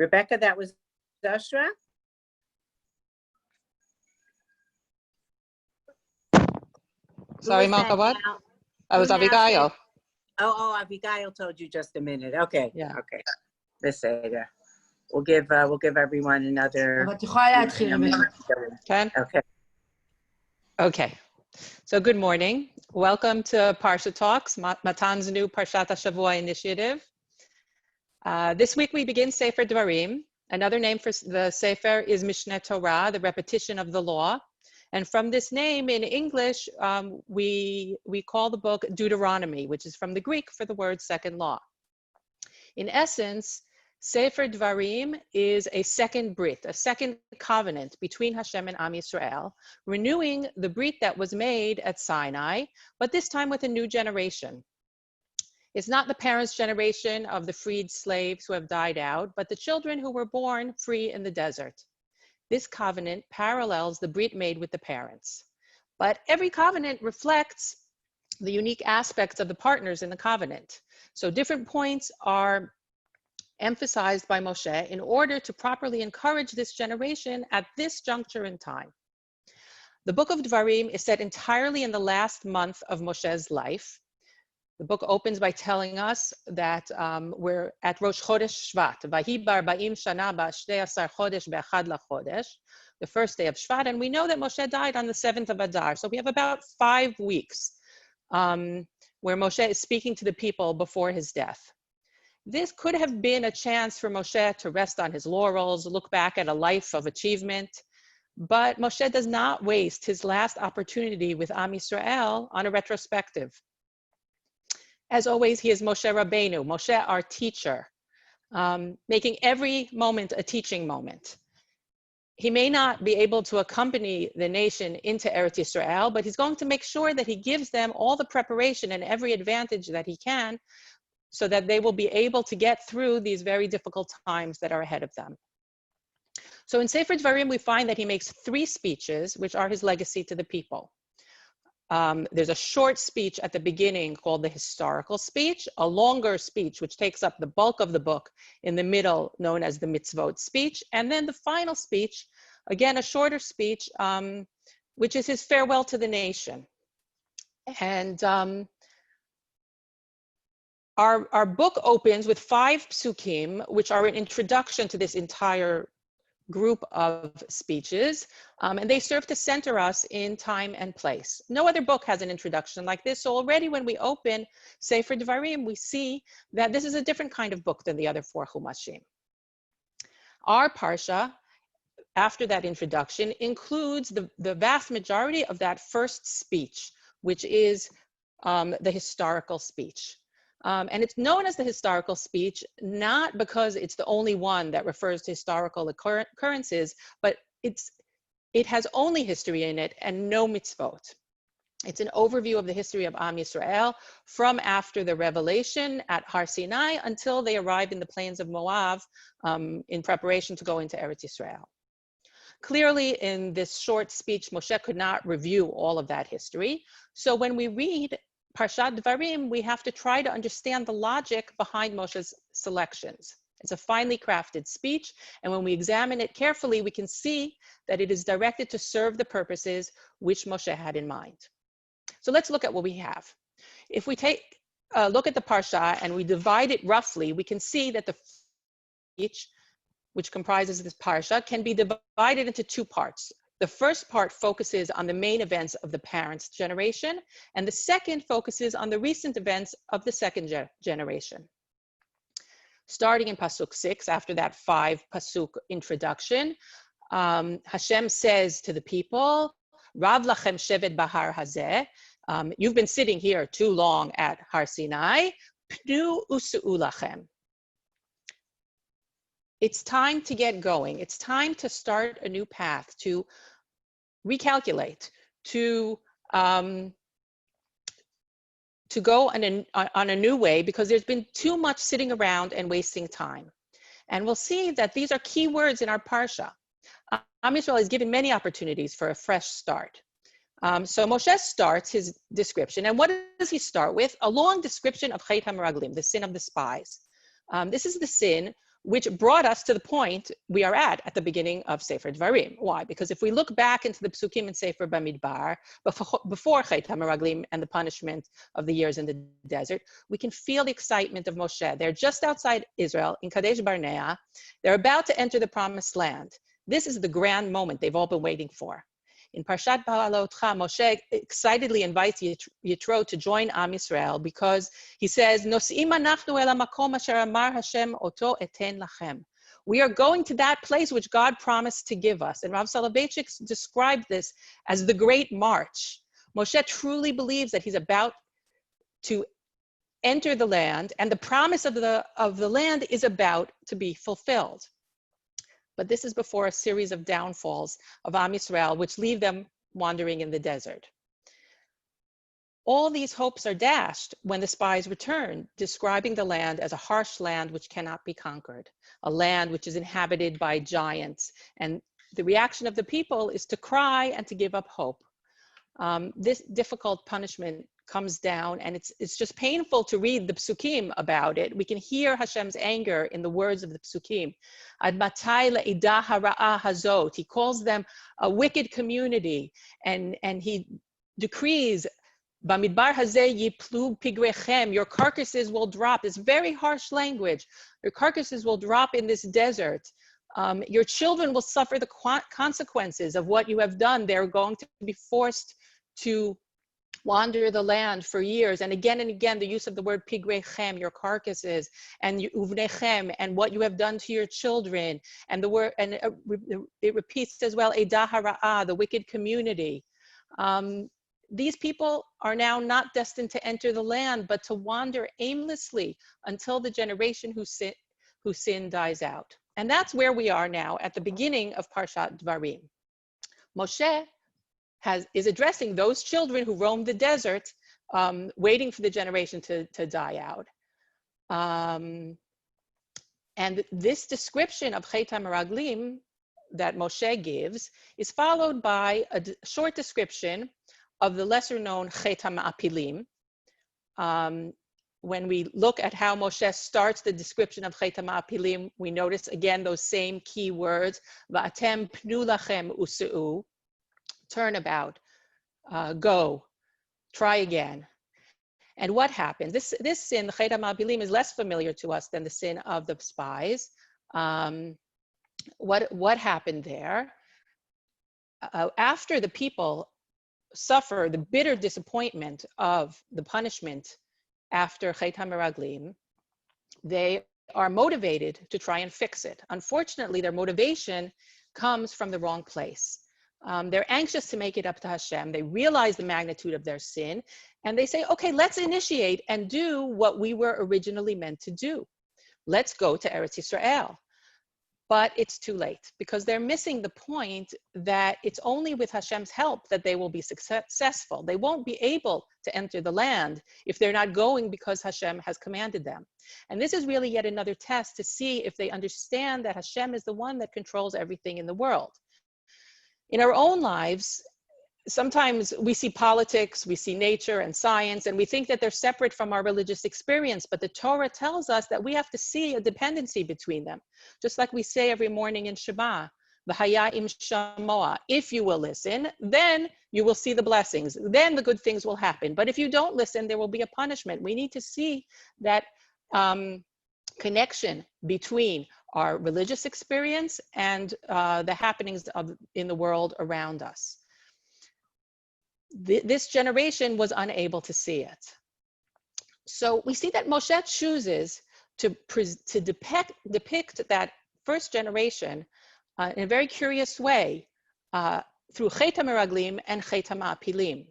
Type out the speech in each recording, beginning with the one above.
Rebecca, that was Joshua? Sorry, Malka, what? I was Abigail. Abigail told you just a minute. Okay. Yeah. Okay. Beseda. We'll give everyone another. Ken? Okay. Okay. So good morning. Welcome to Parsha Talks, Matan's new Parshat Shavua initiative. This week we begin Sefer Devarim. Another name for the Sefer is Mishneh Torah, the repetition of the law. And from this name in English, we call the book Deuteronomy, which is from the Greek for the word second law. In essence, Sefer Devarim is a second brit, a second covenant between Hashem and Am Yisrael, renewing the brit that was made at Sinai, but this time with a new generation. It's not the parents' generation of the freed slaves who have died out, but the children who were born free in the desert. This covenant parallels the brit made with the parents. But every covenant reflects the unique aspects of the partners in the covenant. So different points are emphasized by Moshe in order to properly encourage this generation at this juncture in time. The book of Devarim is set entirely in the last month of Moshe's life. The book opens by telling us that we're at Rosh Chodesh Shvat, Vahi b'arba'im shana b'ashtei asar chodesh be'achad lachodesh, the first day of Shvat, and we know that Moshe died on the 7th of Adar. So we have about 5 weeks where Moshe is speaking to the people before his death. This could have been a chance for Moshe to rest on his laurels, look back at a life of achievement, but Moshe does not waste his last opportunity with Am Yisrael on a retrospective. As always, he is Moshe Rabbeinu, Moshe our teacher, making every moment a teaching moment. He may not be able to accompany the nation into Eretz Yisrael, but he's going to make sure that he gives them all the preparation and every advantage that he can so that they will be able to get through these very difficult times that are ahead of them. So in Sefer Devarim, we find that he makes 3 speeches, which are his legacy to the people. There's a short speech at the beginning called the historical speech, a longer speech which takes up the bulk of the book in the middle, known as the mitzvot speech, and then the final speech, again a shorter speech, which is his farewell to the nation. And our book opens with 5 psukim, which are an introduction to this entire group of speeches, and they serve to center us in time and place. No other book has an introduction like this, so already when we open Sefer Devarim, we see that this is a different kind of book than the other 4 Chumashim. Our Parsha, after that introduction, includes the vast majority of that first speech, which is the historical speech. And it's known as the historical speech, not because it's the only one that refers to historical occurrences, but it has only history in it and no mitzvot. It's an overview of the history of Am Yisrael from after the revelation at Har Sinai until they arrived in the plains of Moab in preparation to go into Eretz Yisrael. Clearly, in this short speech, Moshe could not review all of that history. So when we read Parshat Devarim, we have to try to understand the logic behind Moshe's selections. It's a finely crafted speech, and when we examine it carefully, we can see that it is directed to serve the purposes which Moshe had in mind. So let's look at what we have. If we take a look at the Parsha and we divide it roughly, we can see that the speech, which comprises this Parsha, can be divided into 2 parts. The first part focuses on the main events of the parents' generation, and the second focuses on the recent events of the second generation. Starting in Pasuk 6, after that 5 Pasuk introduction, Hashem says to the people, Rav lachem shevet bahar hazeh, you've been sitting here too long at Har Sinai, pnu usu'u lachem. It's time to get going. It's time to start a new path, to recalculate, to go on a new way, because there's been too much sitting around and wasting time. And we'll see that these are key words in our Parsha. Am Yisrael is given many opportunities for a fresh start. So Moshe starts his description, and what does he start with? A long description of Chet HaMeraglim, the sin of the spies. This is the sin which brought us to the point we are at the beginning of Sefer Devarim. Why? Because if we look back into the Psukim in Sefer Bamidbar, before Chet HaMeraglim and the punishment of the years in the desert, we can feel the excitement of Moshe. They're just outside Israel, in Kadesh Barnea. They're about to enter the promised land. This is the grand moment they've all been waiting for. In Parshat Ba'alotcha, Moshe excitedly invites Yitro to join Am Yisrael because he says, "Nos'im anachnu el hamakom asher amar Hashem oto eten lachem." We are going to that place which God promised to give us. And Rav Soloveitchik described this as the Great March. Moshe truly believes that he's about to enter the land, and the promise of the land is about to be fulfilled. But this is before a series of downfalls of Am Yisrael, which leave them wandering in the desert. All these hopes are dashed when the spies return, describing the land as a harsh land which cannot be conquered, a land which is inhabited by giants. And the reaction of the people is to cry and to give up hope. This difficult punishment comes down, and it's just painful to read the psukim about it. We can hear Hashem's anger in the words of the psukim. Ad matai le'idah hara'ah hazot. He calls them a wicked community, and he decrees, Bamidbar hazeh yiplu pigrechem. Your carcasses will drop. It's very harsh language. Your carcasses will drop in this desert. Your children will suffer the consequences of what you have done. They're going to be forced to wander the land for years. And again, the use of the word pigrechem, your carcasses, and uvnechem, and what you have done to your children. And the word, and it repeats as well, edah hara'ah, the wicked community. These people are now not destined to enter the land, but to wander aimlessly until the generation whose sin dies out. And that's where we are now at the beginning of Parshat Devarim. Moshe is addressing those children who roam the desert, waiting for the generation to die out. And this description of Chet HaMeraglim that Moshe gives is followed by a short description of the lesser known Chet HaMa'apilim. When we look at how Moshe starts the description of Chet HaMa'apilim, we notice again those same key words, Va'atem pnu lachem usu'u, turn about, go, try again. And what happened? This sin, Chet HaMa'apilim, is less familiar to us than the sin of the spies. What happened there? After the people suffer the bitter disappointment of the punishment after Chet HaMeraglim, they are motivated to try and fix it. Unfortunately, their motivation comes from the wrong place. They're anxious to make it up to Hashem. They realize the magnitude of their sin, and they say, okay, let's initiate and do what we were originally meant to do. Let's go to Eretz Yisrael. But it's too late, because they're missing the point that it's only with Hashem's help that they will be successful. They won't be able to enter the land if they're not going because Hashem has commanded them. And this is really yet another test to see if they understand that Hashem is the one that controls everything in the world. In our own lives, sometimes we see politics, we see nature and science, and we think that they're separate from our religious experience, but the Torah tells us that we have to see a dependency between them. Just like we say every morning in Shema, V'haya im shamoa, if you will listen, then you will see the blessings, then the good things will happen. But if you don't listen, there will be a punishment. We need to see that connection between our religious experience and the happenings in the world around us. This generation was unable to see it. So we see that Moshe chooses to depict that first generation in a very curious way through Chet HaMeraglim and Chet HaMa'apilim.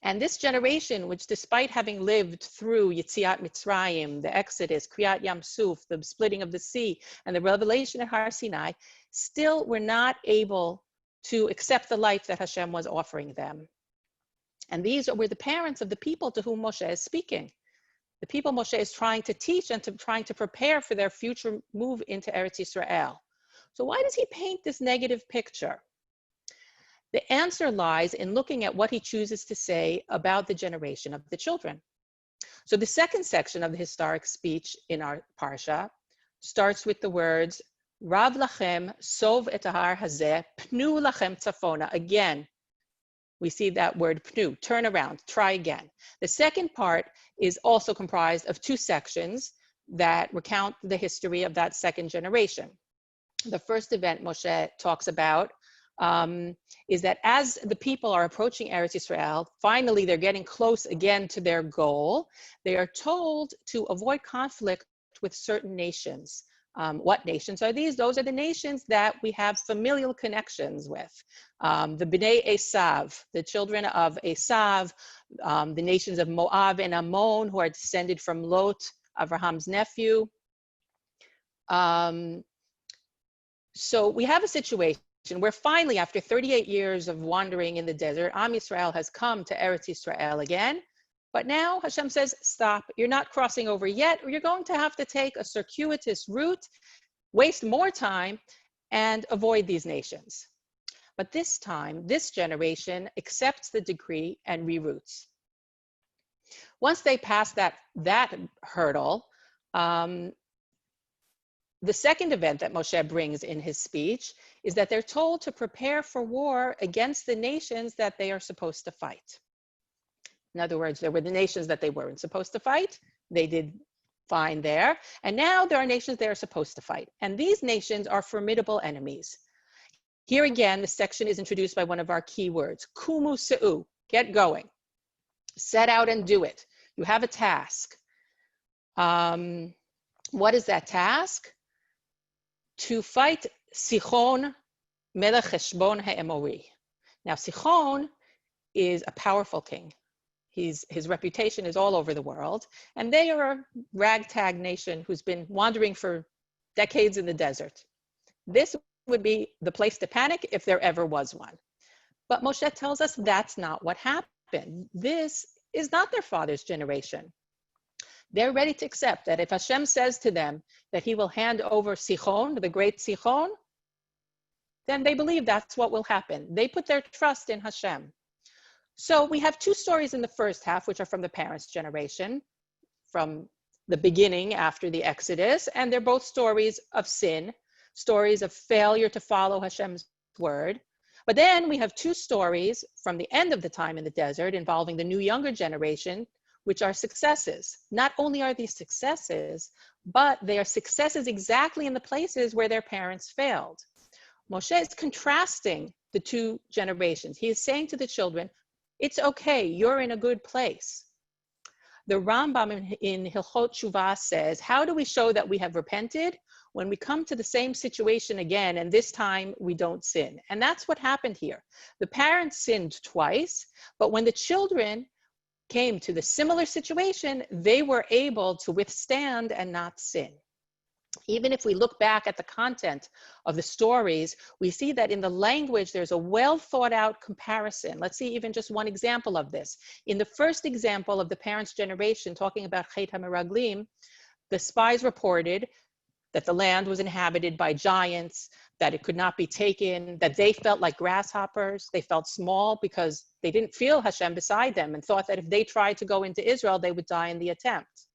And this generation, which despite having lived through Yetziat Mitzrayim, the Exodus, Kriyat Yam Suf, the splitting of the sea, and the revelation at Har Sinai, still were not able to accept the life that Hashem was offering them. And these were the parents of the people to whom Moshe is speaking. The people Moshe is trying to teach and trying to prepare for their future move into Eretz Yisrael. So why does he paint this negative picture? The answer lies in looking at what he chooses to say about the generation of the children. So the second section of the historic speech in our Parsha starts with the words, Rav lachem sov et har hazeh, pnu lachem tzafona. Again, we see that word pnu, turn around, try again. The second part is also comprised of two sections that recount the history of that second generation. The first event Moshe talks about is that as the people are approaching Eretz Yisrael, finally they're getting close again to their goal, they are told to avoid conflict with certain nations. What nations are these? Those are the nations that we have familial connections with. The Bnei Esav, the children of Esav, the nations of Moab and Ammon, who are descended from Lot, Abraham's nephew. So we have a situation where finally, after 38 years of wandering in the desert, Am Yisrael has come to Eretz Yisrael again. But now Hashem says, stop, you're not crossing over yet, or you're going to have to take a circuitous route, waste more time, and avoid these nations. But this time, this generation accepts the decree and reroutes. Once they pass that hurdle, the second event that Moshe brings in his speech is that they're told to prepare for war against the nations that they are supposed to fight. In other words, there were the nations that they weren't supposed to fight. They did fine there. And now there are nations they are supposed to fight. And these nations are formidable enemies. Here again, the section is introduced by one of our key words, kumu se'u, get going. Set out and do it. You have a task. What is that task? To fight Sichon melech Heshbon ha'Emori. Now, Sichon is a powerful king. His reputation is all over the world, and they are a ragtag nation who's been wandering for decades in the desert. This would be the place to panic if there ever was one. But Moshe tells us that's not what happened. This is not their father's generation. They're ready to accept that if Hashem says to them that he will hand over Sichon, the great Sichon, then they believe that's what will happen. They put their trust in Hashem. So we have two stories in the first half, which are from the parents' generation, from the beginning after the Exodus, and they're both stories of sin, stories of failure to follow Hashem's word. But then we have two stories from the end of the time in the desert involving the new younger generation, which are successes. Not only are these successes, but they are successes exactly in the places where their parents failed. Moshe is contrasting the two generations. He is saying to the children, it's okay, you're in a good place. The Rambam in Hilchot Shuvah says, how do we show that we have repented? When we come to the same situation again, and this time we don't sin. And that's what happened here. The parents sinned twice, but when the children came to the similar situation, they were able to withstand and not sin. Even if we look back at the content of the stories, we see that in the language, there's a well thought out comparison. Let's see even just one example of this. In the first example of the parents' generation, talking about Chet HaMeraglim, the spies reported that the land was inhabited by giants, that it could not be taken, that they felt like grasshoppers. They felt small because they didn't feel Hashem beside them and thought that if they tried to go into Israel, they would die in the attempt.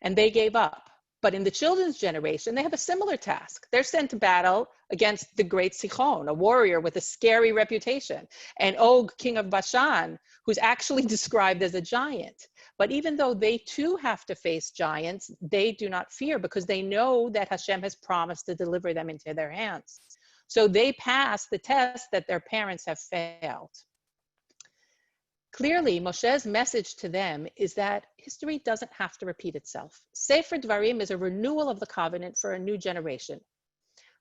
And they gave up. But in the children's generation, they have a similar task. They're sent to battle against the great Sichon, a warrior with a scary reputation, and Og, king of Bashan, who's actually described as a giant. But even though they too have to face giants, they do not fear because they know that Hashem has promised to deliver them into their hands. So they pass the test that their parents have failed. Clearly, Moshe's message to them is that history doesn't have to repeat itself. Sefer Devarim is a renewal of the covenant for a new generation.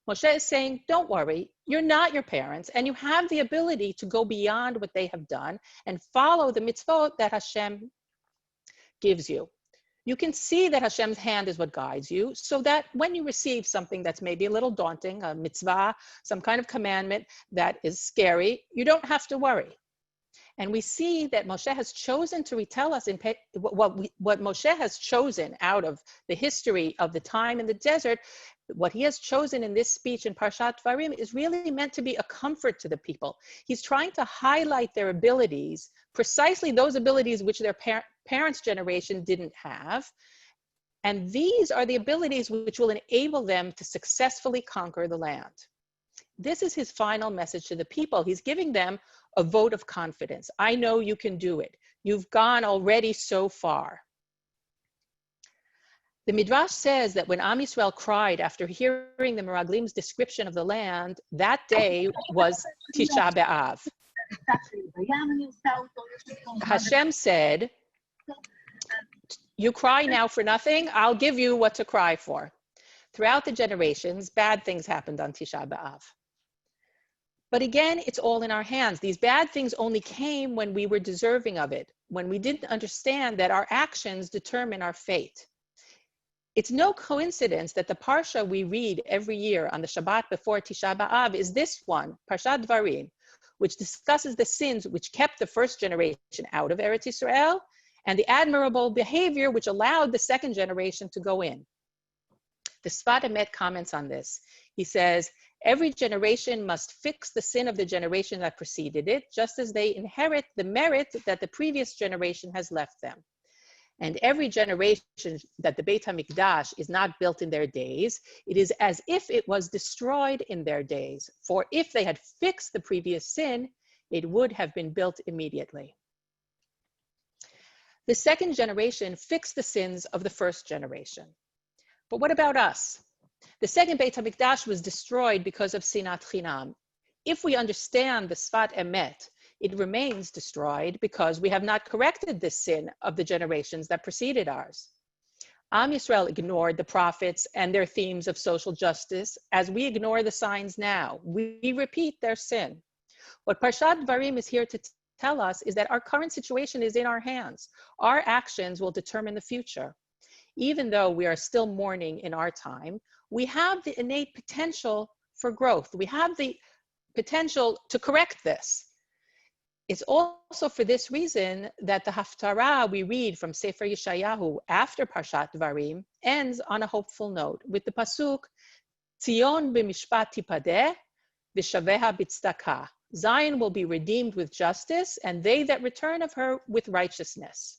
Moshe is saying, don't worry, you're not your parents, and you have the ability to go beyond what they have done and follow the mitzvot that Hashem gives you. You can see that Hashem's hand is what guides you, so that when you receive something that's maybe a little daunting, a mitzvah, some kind of commandment that is scary, you don't have to worry. And we see that Moshe has chosen to retell us what Moshe has chosen out of the history of the time in the desert. What he has chosen in this speech in Parshat Devarim is really meant to be a comfort to the people. He's trying to highlight their abilities, precisely those abilities which their parents' generation didn't have, And these are the abilities which will enable them to successfully conquer the land. This is his final message to the people. He's giving them a vote of confidence. I know you can do it. You've gone already so far. The Midrash says that when Am Yisrael cried after hearing the Meraglim's description of the land, that day was Tisha B'Av. Hashem said, you cry now for nothing, I'll give you what to cry for. Throughout the generations, bad things happened on Tisha B'Av. But again, it's all in our hands. These bad things only came when we were deserving of it, when we didn't understand that our actions determine our fate. It's no coincidence that the Parsha we read every year on the Shabbat before Tisha B'Av is this one, Parshat Devarim, which discusses the sins which kept the first generation out of Eretz Yisrael and the admirable behavior which allowed the second generation to go in. The Sfat Emet comments on this. He says, every generation must fix the sin of the generation that preceded it, just as they inherit the merit that the previous generation has left them. And every generation that the Beit HaMikdash is not built in their days, it is as if it was destroyed in their days. For if they had fixed the previous sin, it would have been built immediately. The second generation fixed the sins of the first generation. But what about us? The second Beit HaMikdash was destroyed because of Sinat Chinam. If we understand the Sfat Emet, it remains destroyed because we have not corrected this sin of the generations that preceded ours. Am Yisrael ignored the prophets and their themes of social justice as we ignore the signs now. We repeat their sin. What Parshat Devarim is here to tell us is that our current situation is in our hands. Our actions will determine the future. Even though we are still mourning in our time, we have the innate potential for growth. We have the potential to correct this. It's also for this reason that the Haftarah we read from Sefer Yeshayahu after Parshat Devarim ends on a hopeful note with the pasuk, Tzion b'mishpat tipadeh, v'shaveha b'tzedakah. Zion will be redeemed with justice, and they that return of her with righteousness.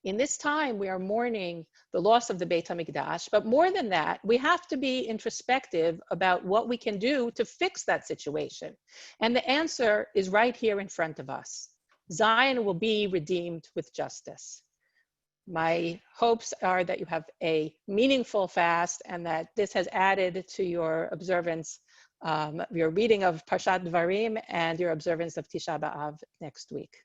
In this time, we are mourning the loss of the Beit HaMikdash, but more than that, we have to be introspective about what we can do to fix that situation. And the answer is right here in front of us. Zion will be redeemed with justice. My hopes are that you have a meaningful fast and that this has added to your observance, your reading of Parshat Devarim and your observance of Tisha B'Av next week.